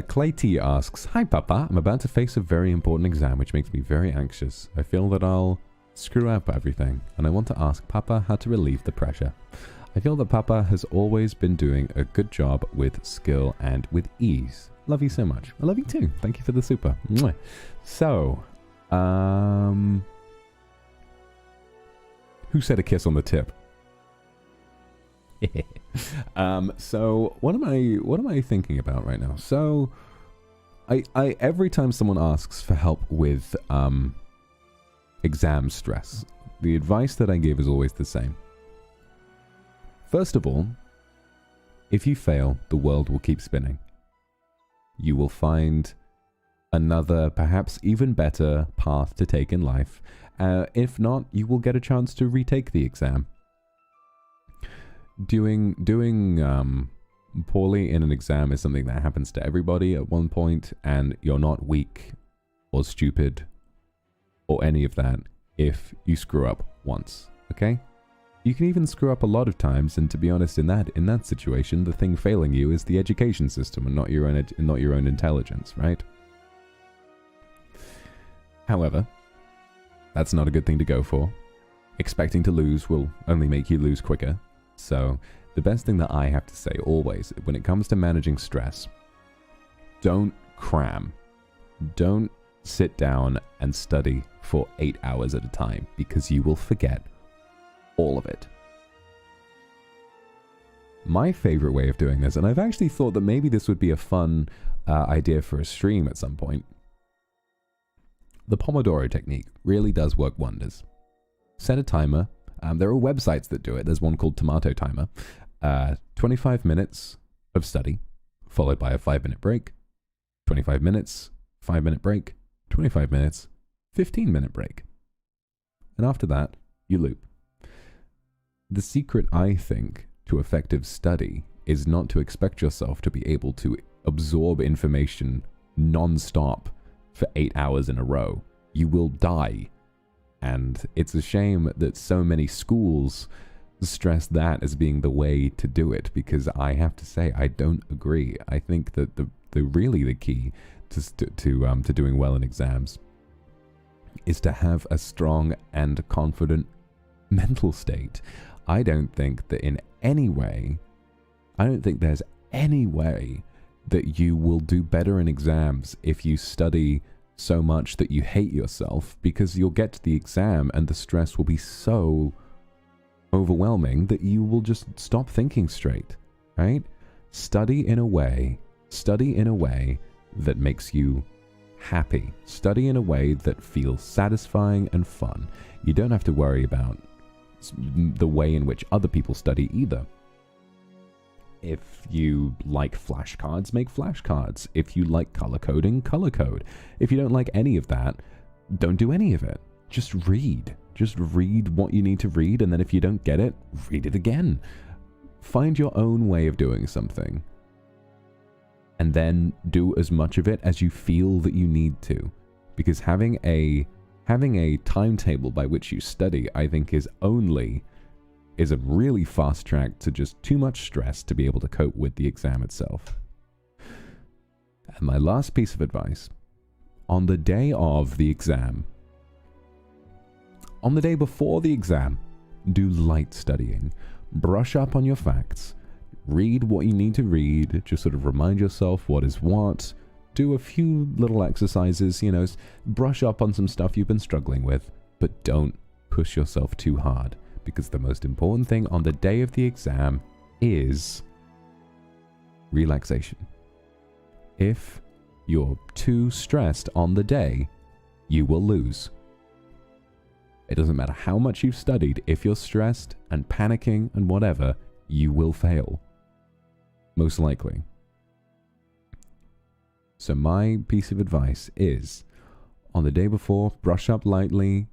Clay T asks, "Hi Papa, I'm about to face a very important exam which makes me very anxious. I feel that I'll screw up everything, and I want to ask Papa how to relieve the pressure. I feel that Papa has always been doing a good job with skill and with ease. Love you so much." I love you too. Thank you for the super. Mwah. So, who said a kiss on the tip? So what am I thinking about right now? So I every time someone asks for help with exam stress, the advice that I give is always the same. First of all, if you fail, the world will keep spinning. You will find another, perhaps even better path to take in life. If not, you will get a chance to retake the exam. Doing poorly in an exam is something that happens to everybody at one point, and you're not weak or stupid or any of that if you screw up once, okay? You can even screw up a lot of times, and to be honest, in that situation, the thing failing you is the education system and not your own intelligence, right? However, that's not a good thing to go for. Expecting to lose will only make you lose quicker. So, the best thing that I have to say always, when it comes to managing stress, don't cram. Don't sit down and study for 8 hours at a time, because you will forget all of it. My favorite way of doing this, and I've actually thought that maybe this would be a fun idea for a stream at some point, the Pomodoro technique really does work wonders. Set a timer. There are websites that do it. There's one called Tomato Timer. 25 minutes of study, followed by a 5-minute break. 25 minutes, 5-minute break. 25 minutes, 15-minute break. And after that, you loop. The secret, I think, to effective study is not to expect yourself to be able to absorb information non-stop for 8 hours in a row. You will die. And it's a shame that so many schools stress that as being the way to do it, because I have to say I don't agree. I think that the key to doing well in exams is to have a strong and confident mental state. I don't think that there's any way that you will do better in exams if you study so much that you hate yourself, because you'll get to the exam and the stress will be so overwhelming that you will just stop thinking straight, right? Study in a way that makes you happy. Study in a way that feels satisfying and fun. You don't have to worry about the way in which other people study either. If you like flashcards, make flashcards. If you like color coding, color code. If you don't like any of that, don't do any of it. Just read. Just read what you need to read, and then if you don't get it, read it again. Find your own way of doing something, and then do as much of it as you feel that you need to. Because having a timetable by which you study, I think, is a really fast track to just too much stress to be able to cope with the exam itself. And my last piece of advice, on the day of the exam, on the day before the exam, do light studying. Brush up on your facts. Read what you need to read. Just sort of remind yourself what is what. Do a few little exercises, brush up on some stuff you've been struggling with, but don't push yourself too hard. Because the most important thing on the day of the exam is relaxation. If you're too stressed on the day, you will lose. It doesn't matter how much you've studied, if you're stressed and panicking and whatever, you will fail. Most likely. So my piece of advice is, on the day before, brush up lightly,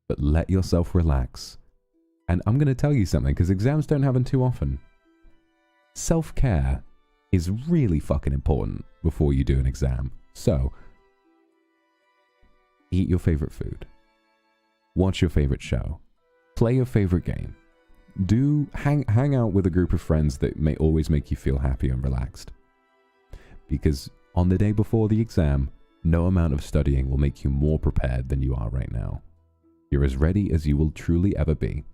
but let yourself relax. And I'm going to tell you something, because exams don't happen too often. Self-care is really fucking important before you do an exam. So, eat your favorite food. Watch your favorite show. Play your favorite game. Hang out with a group of friends that may always make you feel happy and relaxed. Because on the day before the exam, no amount of studying will make you more prepared than you are right now. You're as ready as you will truly ever be.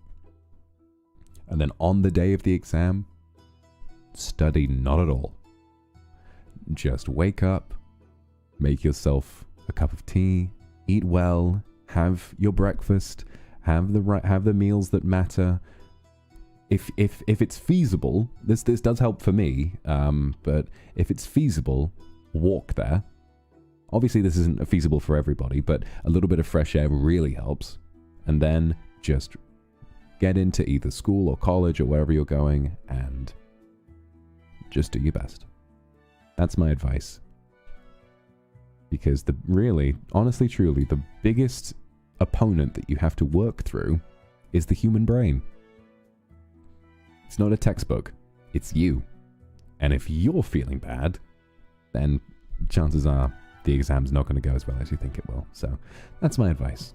And then on the day of the exam, study not at all. Just wake up, make yourself a cup of tea, eat well, have your breakfast, have the meals that matter. If it's feasible, this does help for me, but if it's feasible, walk there. Obviously this isn't feasible for everybody, but a little bit of fresh air really helps. And then just get into either school or college or wherever you're going and just do your best. That's my advice. Because honestly, truly, the biggest opponent that you have to work through is the human brain. It's not a textbook, it's you. And if you're feeling bad, then chances are the exam's not going to go as well as you think it will. So that's my advice.